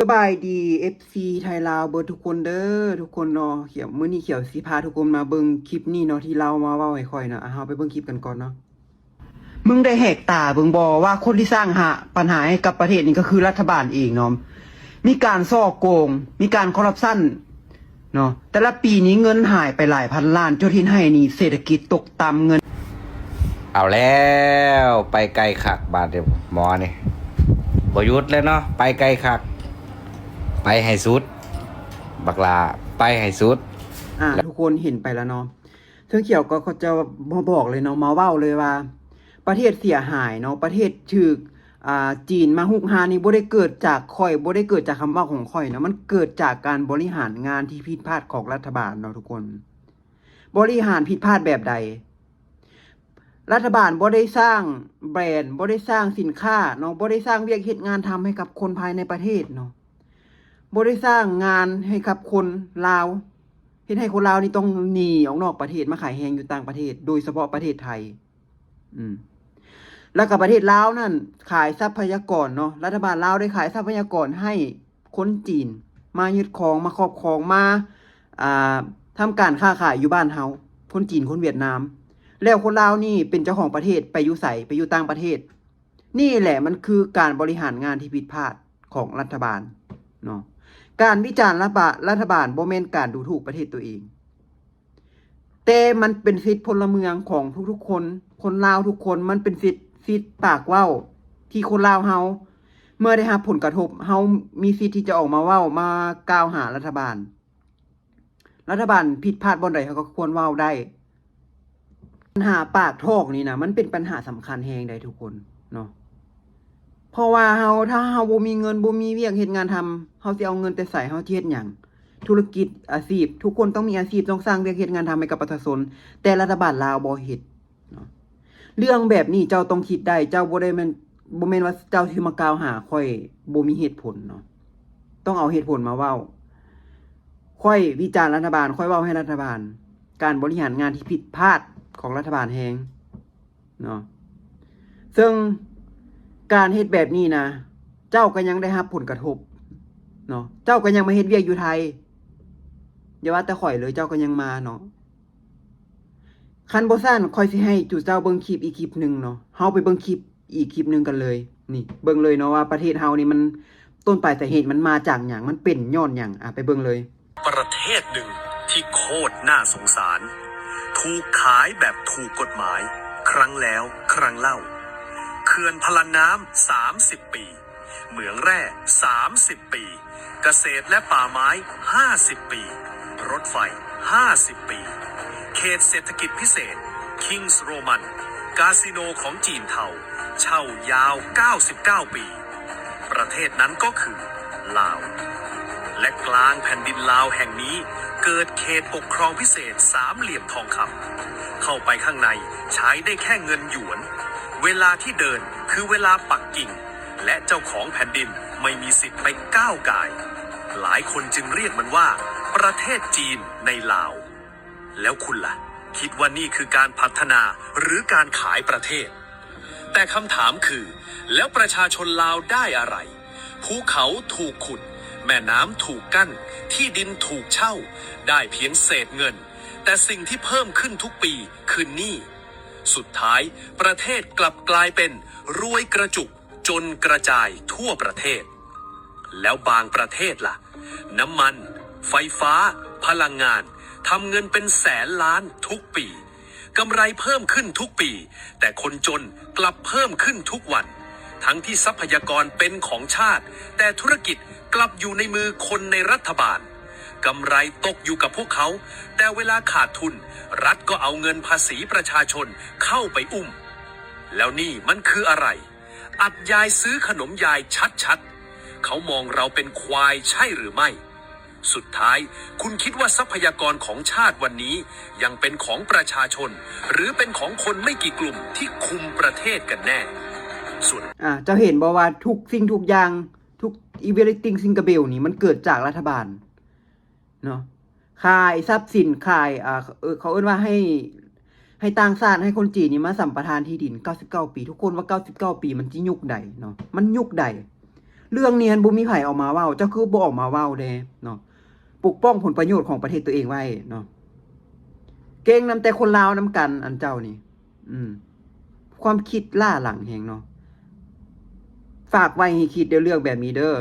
สบายดี FC ไทยลาวเบิดทุกคนเด้อทุกคนเนาะเขียวมื้อนี้เขียวสิพาทุกคนมาเบิ่งคลิปนี้เนาะที่เรามาเว้าให้ค่อยนะเฮาไปเบิ่งคลิปกันก่อนเนาะมึงได้แหกตาเบิ่งบ่ว่าคนที่สร้างปัญหาให้กับประเทศนี้ก็คือรัฐบาลเองเนาะมีการฉ้อโกงมีการคอร์รัปชันเนาะแต่ละปีนี้เงินหายไปหลายพันล้านจนเฮ็ดให้นี่เศรษฐกิจตกต่ำเงินเอาแล้วไปไกลคักบาดเดี๋ยวหมอนี่บ่หยุดเลยเนาะไปไกลคักไปให้สุดบักลาไปให้สุดทุกคนเห็นไปแล้วเนาะซึ่งเขียวก็เขาจะมาบอกเลยเนาะมาเว้าเลยว่าประเทศเสียหายเนาะประเทศถูกจีนมาฮุกฮานี่บ่ได้เกิดจากข่อยบ่ได้เกิดจากคำเว้าของข่อยนะมันเกิดจากการบริหารงานที่ผิดพลาดของรัฐบาลเนาะทุกคนบริหารผิดพลาดแบบใดรัฐบาลบ่ได้สร้างแบรนด์บ่ได้สร้างสินค้าเนาะบ่ได้สร้างเวียกเฮ็ดงานทำให้กับคนภายในประเทศเนาะบ่ได้สร้างงานให้กับคนลาวเฮ็ดให้คนลาวนี่ต้องหนีออกนอกประเทศมาขายแฮงอยู่ต่างประเทศโดยเฉพาะประเทศไทยแล้วก็ประเทศลาวนั่นขายทรัพยากรเนาะรัฐบาลลาวได้ขายทรัพยากรให้คนจีนมายึดครองมาครอบครองมาทำการค้าขายอยู่บ้านเฮาคนจีนคนเวียดนามแล้วคนลาวนี่เป็นเจ้าของประเทศไปอยู่ไสไปอยู่ต่างประเทศนี่แหละมันคือการบริหารงานที่ผิดพลาดของรัฐบาลเนาะการวิจารณ์รัฐบาลบ่แม่นการดูถูกประเทศตัวเองแต่มันเป็นสิทธิพลเมืองของทุกๆคนคนลาวทุกคนมันเป็นสิทธิ์ปากเว้าที่คนลาวเฮาเมื่อได้รับผลกระทบเฮามีสิทธิ์ที่จะออกมาเว้ามากล่าวหารัฐบาลผิดพลาดบ่อนใดเขาก็ควรเว้าได้ปัญหาปากท้องนี่นะมันเป็นปัญหาสำคัญแฮงได้ทุกคนเนาะเพราะว่าถ้าเฮาบ่มีเงินบ่มีเวียกเฮ็ดงานทำเฮาสิเอาเงินแต่ใส่เฮาสิเฮ็ดหยังธุรกิจอาชีพทุกคนต้องมีอาชีพต้องสร้างเวียกเฮ็ดงานทำให้กับประชาชนแต่รัฐบาลลาวบ่เฮ็ดเนาะเรื่องแบบนี้เจ้าต้องคิดได้เจ้าบ่ได้แม่นว่าเจ้าสิมากล่าวหาค่อยบ่มีเหตุผลเนาะต้องเอาเหตุผลมาเว้าค่อยวิจารณ์รัฐบาลค่อยเว้าให้รัฐบาลการบริหารงานที่ผิดพลาดของรัฐบาลแฮงเนาะซึ่งการเฮ็ดแบบนี้นะเจ้าก็ยังได้รับผลกระทบเนาะเจ้าก็ยังมาเฮ็ดเวียกอยู่ไทยอย่าว่าแต่ข่อยเลยเจ้าก็ยังมาเนาะคันบ่ซั่นข่อยสิให้จุเจ้าเบิ่งคลิปอีกคลิปนึงเนาะเฮาไปเบิ่งคลิปอีกคลิปนึงกันเลยนี่เบิ่งเลยเนาะว่าประเทศเฮานี่มันต้นปลายสาเหตุมันมาจากหยังมันเป็นย้อนหยังไปเบิ่งเลยประเทศหนึ่งที่โคตรน่าสงสารถูกขายแบบถูกกฎหมายครั้งแล้วครั้งเล่าเขื่อนพลังน้ำ30 ปีเหมืองแร่30 ปีเกษตรและป่าไม้50 ปีรถไฟ50 ปีเขตเศรษฐกิจพิเศษคิงส์โรมันคาสิโนของจีนเทาเช่ายาว99 ปีประเทศนั้นก็คือลาวและกลางแผ่นดินลาวแห่งนี้เกิดเขตปกครองพิเศษ3 เหลี่ยมทองคำเข้าไปข้างในใช้ได้แค่เงินหยวนเวลาที่เดินคือเวลาปักกิ่งและเจ้าของแผ่นดินไม่มีสิทธิ์ไปก้าวก่ายหลายคนจึงเรียกมันว่าประเทศจีนในลาวแล้วคุณล่ะคิดว่านี่คือการพัฒนาหรือการขายประเทศแต่คำถามคือแล้วประชาชนลาวได้อะไรภูเขาถูกขุดแม่น้ำถูกกั้นที่ดินถูกเช่าได้เพียงเศษเงินแต่สิ่งที่เพิ่มขึ้นทุกปีคือหนี้สุดท้ายประเทศกลับกลายเป็นรวยกระจุกจนกระจายทั่วประเทศแล้วบางประเทศล่ะน้ำมันไฟฟ้าพลังงานทำเงินเป็นแสนล้านทุกปีกำไรเพิ่มขึ้นทุกปีแต่คนจนกลับเพิ่มขึ้นทุกวันทั้งที่ทรัพยากรเป็นของชาติแต่ธุรกิจกลับอยู่ในมือคนในรัฐบาลกำไรตกอยู่กับพวกเขาแต่เวลาขาดทุนรัฐก็เอาเงินภาษีประชาชนเข้าไปอุ้มแล้วนี่มันคืออะไรอัดยายซื้อขนมยายชัดๆเขามองเราเป็นควายใช่หรือไม่สุดท้ายคุณคิดว่าทรัพยากรของชาติวันนี้ยังเป็นของประชาชนหรือเป็นของคนไม่กี่กลุ่มที่คุมประเทศกันแน่ส่วนเจ้าเห็นบอกว่าทุกสิ่งทุกอย่างทุก everything ซิงเกิลนี่มันเกิดจากรัฐบาลเนาะขายทรัพย์สินขายเขาเอิ้นว่าให้ต่างชาติให้คนจีนนี่มาสัมปทานที่ดิน99 ปีทุกคนว่า99 ปีมันสิยุคใดเนาะมันยุคใด เรื่องนี้บ่มีไผออกมาเว้าเจ้าคือบ่ออกมาเว้าเด้เนาะปกป้องผลประโยชน์ของประเทศตัวเองไว้เนาะเก่งนำแต่คนลาวนำกันอันเจ้านี่ ความคิดล่าหลังแฮงเนาะฝากไว้ให้คิดเรื่องแบบนี้เด้อ